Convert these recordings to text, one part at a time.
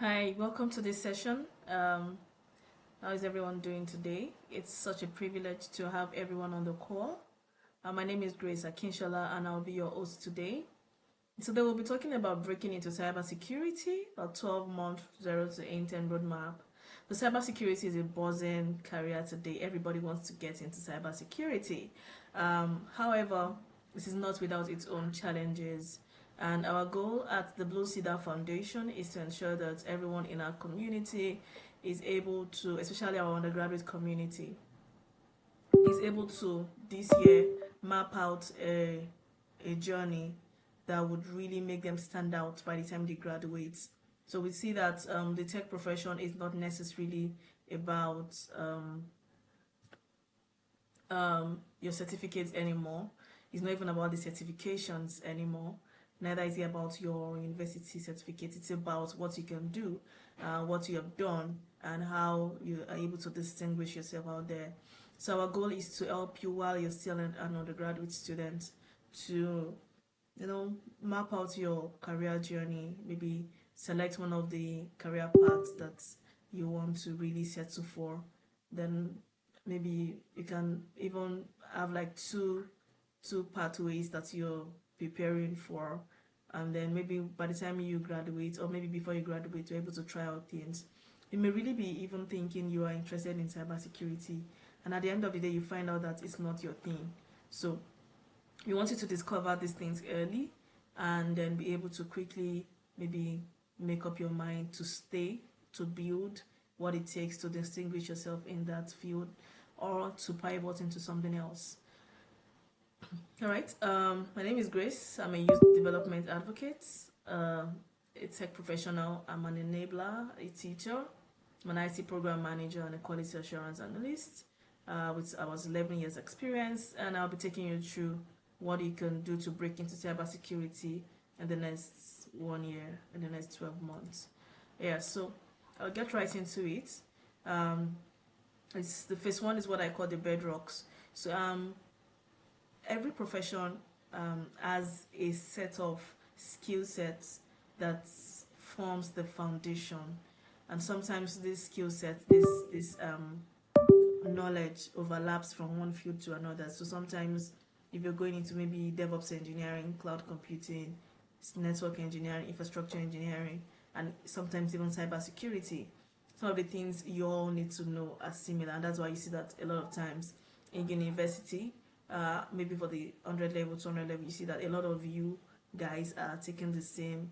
Hi, welcome to this session. How is everyone doing today? It's such a privilege to have everyone on the call. My name is Grace Akinshola and I'll be your host today. Today we'll be talking about breaking into cybersecurity, a 12-month zero to intern roadmap. The cybersecurity is a buzzing career today. Everybody wants to get into cybersecurity. However, this is not without its own challenges. And our goal at the Blue Cedar Foundation is to ensure that everyone in our community is able to, especially our undergraduate community, is able to this year map out a journey that would really make them stand out by the time they graduate. So we see that the tech profession is not necessarily about your certificates anymore. It's not even about the certifications anymore. Neither is it about your university certificate. It's about what you can do, what you have done, and how you are able to distinguish yourself out there. So our goal is to help you while you're still an undergraduate student to, map out your career journey. Maybe select one of the career paths that you want to really settle for. Then maybe you can even have like two pathways that you're preparing for, and then maybe by the time you graduate or maybe before you graduate you're able to try out things. You may really be even thinking you are interested in cybersecurity, and at the end of the day you find out that it's not your thing. So you wanted to discover these things early and then be able to quickly maybe make up your mind to stay, to build what it takes to distinguish yourself in that field, or to pivot into something else. All right. My name is Grace. I'm a youth development advocate, a tech professional. I'm an enabler, a teacher. I'm an IT program manager and a quality assurance analyst with about 11 years experience. And I'll be taking you through what you can do to break into cybersecurity in the next 1 year, in the next 12 months. Yeah, so I'll get right into it. It's the first one is what I call the bedrocks. So every profession has a set of skill sets that forms the foundation, and sometimes this skill set, this knowledge overlaps from one field to another. So sometimes if you're going into maybe DevOps engineering, cloud computing, network engineering, infrastructure engineering, and sometimes even cybersecurity, some of the things you all need to know are similar, and that's why you see that a lot of times in university, maybe for the 100 level, 200 level, you see that a lot of you guys are taking the same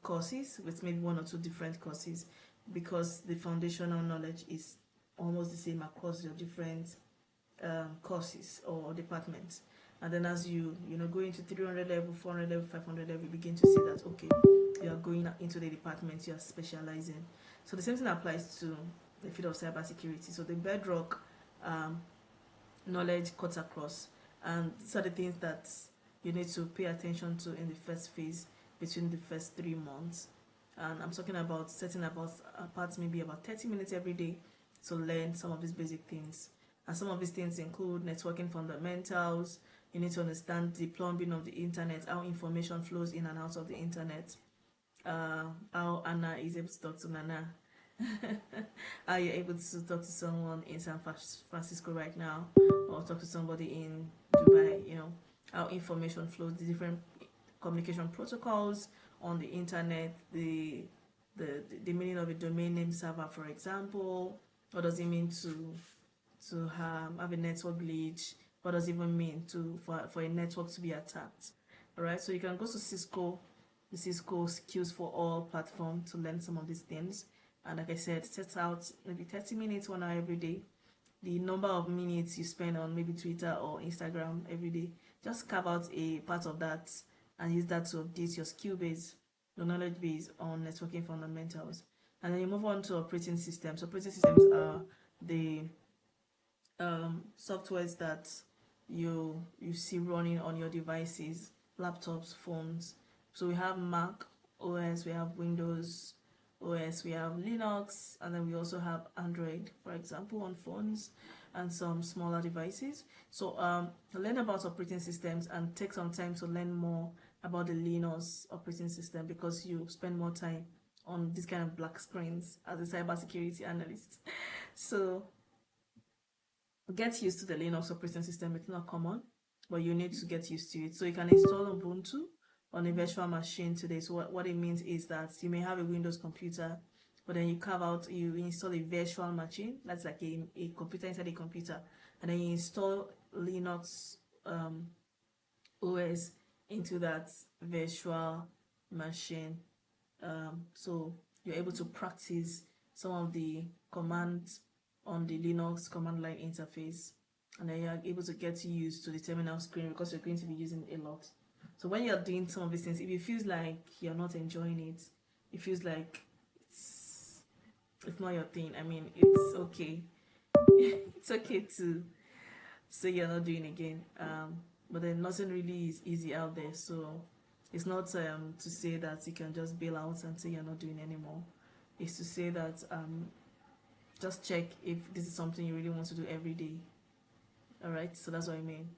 courses with maybe one or two different courses, because the foundational knowledge is almost the same across your different courses or departments. And then as you go into 300 level, 400 level, 500 level, you begin to see that okay, you are going into the department you are specializing. So the same thing applies to the field of cybersecurity. So the bedrock knowledge cuts across, and these are the things that you need to pay attention to in the first phase, between the first 3 months. And I'm talking about setting apart maybe about 30 minutes every day to learn some of these basic things. And some of these things include networking fundamentals. You need to understand the plumbing of the internet, how information flows in and out of the internet, how Anna is able to talk to Nana, how you're able to talk to someone in San Francisco right now, or talk to somebody in Dubai, how information flows, the different communication protocols on the internet, the meaning of a domain name server, for example. What does it mean to have a network glitch? What does it even mean for a network to be attacked? All right, so you can go to the Cisco Skills for All platform to learn some of these things. And like I said, set out maybe 30 minutes, 1 hour every day. The number of minutes you spend on maybe Twitter or Instagram every day, just carve out a part of that and use that to update your skill base, your knowledge base on networking fundamentals. And then you move on to operating systems. Operating systems are the softwares that you see running on your devices, laptops, phones. So we have Mac OS, we have Windows OS, we have Linux, and then we also have Android, for example, on phones and some smaller devices. So learn about operating systems and take some time to learn more about the Linux operating system, because you spend more time on this kind of black screens as a cybersecurity analyst. So get used to the Linux operating system. It's not common, but you need to get used to it. So you can install Ubuntu on a virtual machine today. So what it means is that you may have a Windows computer, but then you install a virtual machine. That's like a computer inside a computer. And then you install Linux OS into that virtual machine. So you're able to practice some of the commands on the Linux command line interface, and then you're able to get used to the terminal screen because you're going to be using it a lot. So when you're doing some of these things, if it feels like you're not enjoying it, it feels like it's not your thing, I mean, it's okay. It's okay to say you're not doing again. But then nothing really is easy out there, so it's not to say that you can just bail out and say you're not doing anymore. It's to say that just check if this is something you really want to do every day. All right, so that's what I mean.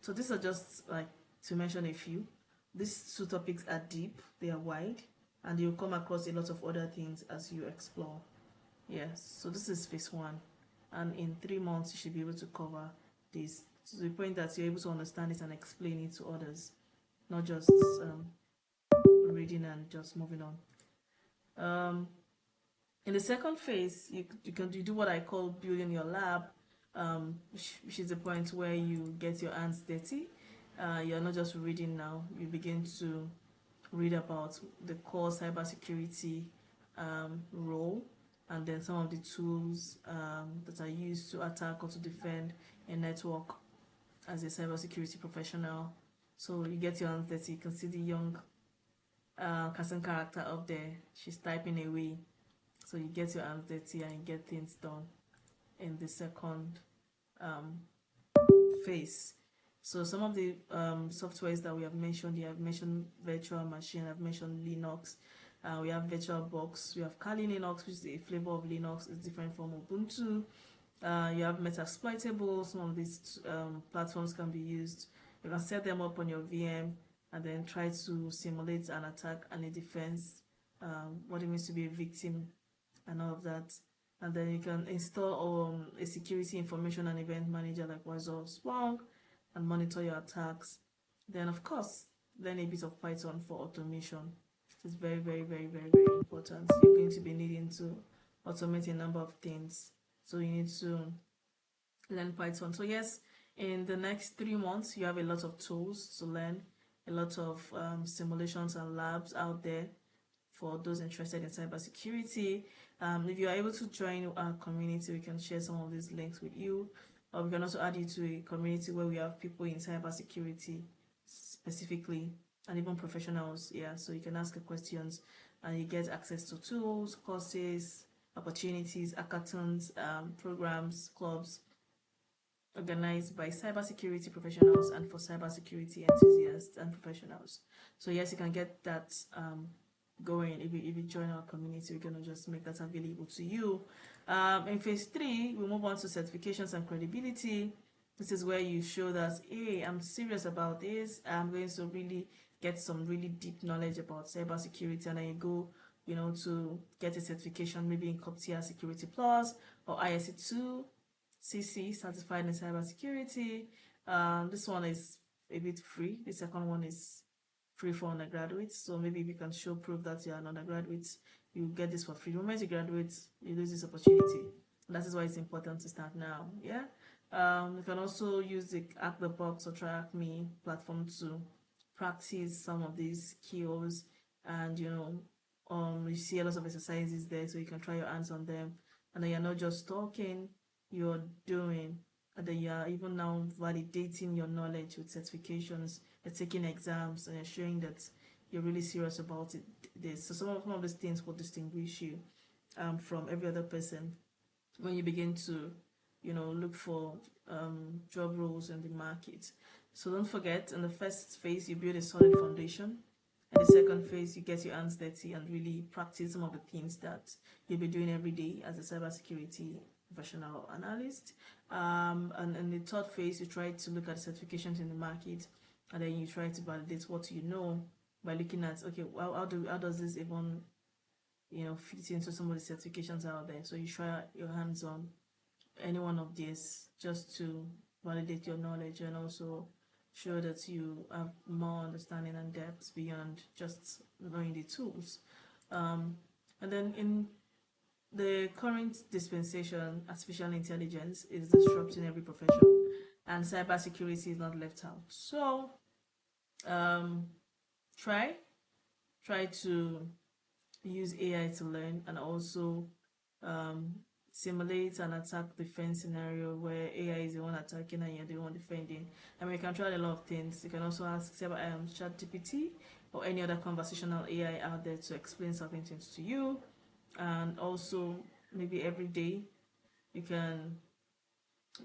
So these are just like to mention a few. These two topics are deep, they are wide, and you'll come across a lot of other things as you explore. Yes, so this is phase one, and in 3 months you should be able to cover this to the point that you're able to understand it and explain it to others, not just reading and just moving on. In the second phase, you can do what I call building your lab, which is the point where you get your hands dirty. You're not just reading now, you begin to read about the core cybersecurity role, and then some of the tools that are used to attack or to defend a network as a cybersecurity professional. So you get your hands dirty. You can see the young casting character up there. She's typing away. So you get your hands dirty and you get things done in the second phase. So some of the softwares that we have mentioned here, I've mentioned virtual machine, I've mentioned Linux, we have VirtualBox, we have Kali Linux, which is a flavor of Linux, it's different from Ubuntu. You have Metasploitable. Some of these platforms can be used. You can set them up on your VM and then try to simulate an attack and a defense, what it means to be a victim and all of that. And then you can install a security information and event manager like Wazoo Splunk and monitor your attacks. Then of course, learn a bit of Python for automation. It's very, very, very, very, very important. You're going to be needing to automate a number of things. So you need to learn Python. So yes, in the next 3 months, you have a lot of tools to learn, a lot of simulations and labs out there for those interested in cybersecurity. If you are able to join our community, we can share some of these links with you. Or we can also add you to a community where we have people in cybersecurity specifically, and even professionals. Yeah, so you can ask questions and you get access to tools, courses, opportunities, hackathons, programs, clubs organized by cybersecurity professionals and for cybersecurity enthusiasts and professionals. So yes, you can get that going if you join our community. We're going to just make that available to you. In phase 3, we move on to certifications and credibility. This is where you show that, hey, I'm serious about this. I'm going to really get some really deep knowledge about cybersecurity, and then you go, to get a certification, maybe in CompTIA Security Plus or ISC2 CC, certified in cybersecurity. This one is a bit free. The second one is free for undergraduates. So maybe if you can show proof that you're an undergraduate, you get this for free. The moment you graduate, you lose this opportunity. And that is why it's important to start now. Yeah. You can also use the Hack the Box or Track Me platform to practice some of these skills, and you see a lot of exercises there, so you can try your hands on them, and then you're not just talking, you're doing, and then you're even now validating your knowledge with certifications. You're taking exams and you're showing that you're really serious about it. So some of these things will distinguish you from every other person when you begin to look for job roles in the market. So don't forget, in the first phase you build a solid foundation. In the second phase, you get your hands dirty and really practice some of the things that you'll be doing every day as a cybersecurity professional analyst. And in the third phase, you try to look at certifications in the market, and then you try to validate what you know by looking at, okay, how does this even, fit into some of the certifications out there. So you try your hands on any one of these just to validate your knowledge and also show that you have more understanding and depth beyond just knowing the tools. And then in the current dispensation, artificial intelligence is disrupting every profession, and cybersecurity is not left out. So um, try try to use AI to learn, and also um, simulate an attack defense scenario where AI is the one attacking and you're the one defending. I mean, you can try a lot of things. You can also ask ChatGPT or any other conversational AI out there to explain certain things to you. And also, maybe every day you can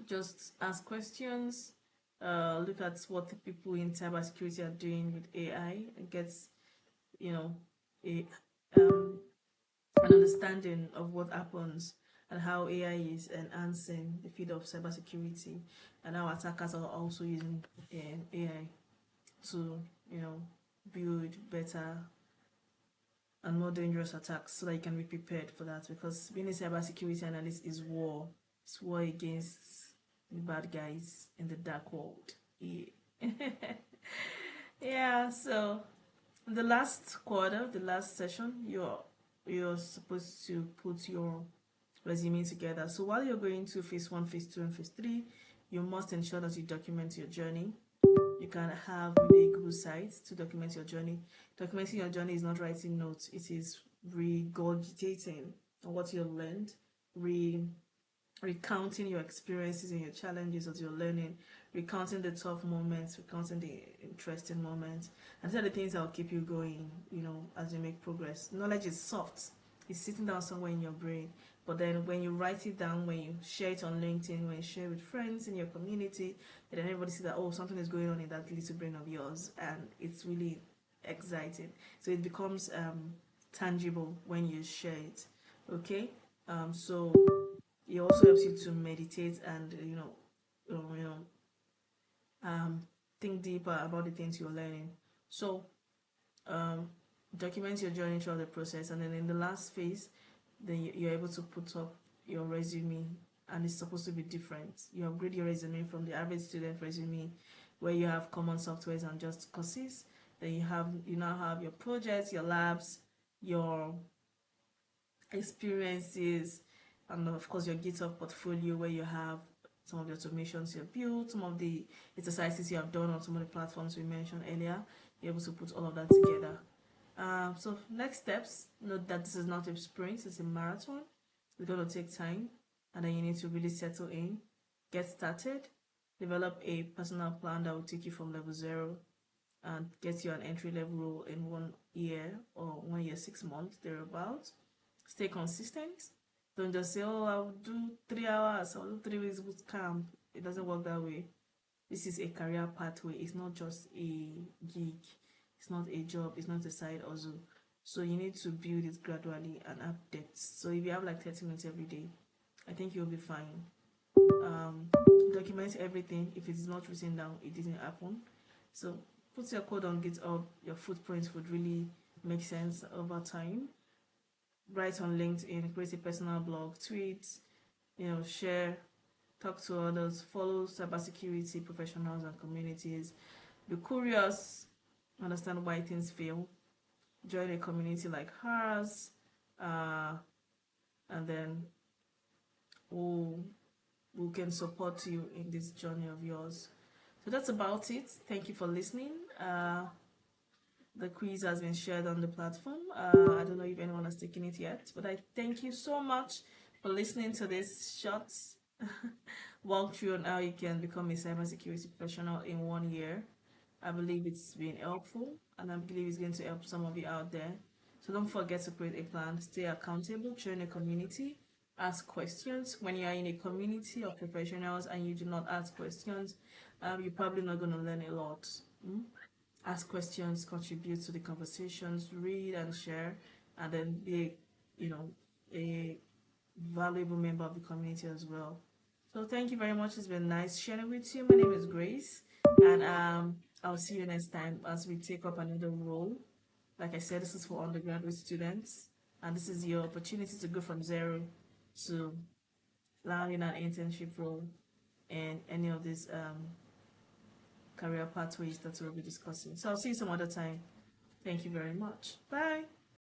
just ask questions, look at what the people in cybersecurity are doing with AI, and get, you know, a um, an understanding of what happens and how AI is enhancing the field of cybersecurity, and how attackers are also using AI to, build better and more dangerous attacks, so that you can be prepared for that. Because being a cybersecurity analyst is war. It's war against the bad guys in the dark world. Yeah. Yeah. So the last quarter, the last session, you're supposed to put your resume together. So while you're going to phase 1, phase 2, and phase 3, you must ensure that you document your journey. You can have maybe a Google site to document your journey. Documenting your journey is not writing notes, it is regurgitating what you've learned, recounting your experiences and your challenges as you're learning, recounting the tough moments, recounting the interesting moments. And these are the things that will keep you going, as you make progress. Knowledge is soft, it's sitting down somewhere in your brain. But then when you write it down, when you share it on LinkedIn, when you share it with friends in your community, and then everybody sees that, oh, something is going on in that little brain of yours, and it's really exciting. So it becomes tangible when you share it. Okay? So it also helps you to meditate and um, think deeper about the things you're learning. So um, document your journey throughout the process, and then in the last phase, then you're able to put up your resume, and it's supposed to be different. You upgrade your resume from the average student resume, where you have common softwares and just courses. Then you now have your projects, your labs, your experiences, and of course your GitHub portfolio, where you have some of the automations you have built, some of the exercises you have done on some of the platforms we mentioned earlier. You're able to put all of that together. So next steps, note that this is not a sprint, it's a marathon. It's going to take time, and then you need to really settle in, get started, develop a personal plan that will take you from level 0 and get you an entry level role in 1 year or 1 year, 6 months, thereabouts. Stay consistent. Don't just say, oh, I'll do 3 hours, I'll do 3 weeks boot camp. It doesn't work that way. This is a career pathway. It's not just a gig. It's not a job. It's not a side hustle. So you need to build it gradually and have depth. So if you have like 30 minutes every day, I think you'll be fine. Um, Document everything. If it's not written down, it didn't happen. So put your code on GitHub. Your footprints would really make sense over time. Write on LinkedIn, create a personal blog, tweet, share, talk to others, follow cybersecurity professionals and communities. Be curious, understand why things fail. Join a community like ours, and then who can support you in this journey of yours. So that's about it. Thank you for listening. The quiz has been shared on the platform. I don't know if anyone has taken it yet, but I thank you so much for listening to this short walkthrough on how you can become a cybersecurity professional in 1 year. I believe it's been helpful, and I believe it's going to help some of you out there. So don't forget to create a plan, stay accountable, join a community, ask questions. When you are in a community of professionals and you do not ask questions, you're probably not going to learn a lot. Ask questions, contribute to the conversations, read and share, and then be, a valuable member of the community as well. So thank you very much. It's been nice sharing with you. My name is Grace, and I'll see you next time as we take up another role. Like I said, this is for undergraduate students, and this is your opportunity to go from zero to landing an internship role and any of these career pathways that we'll be discussing. So I'll see you some other time. Thank you very much. Bye.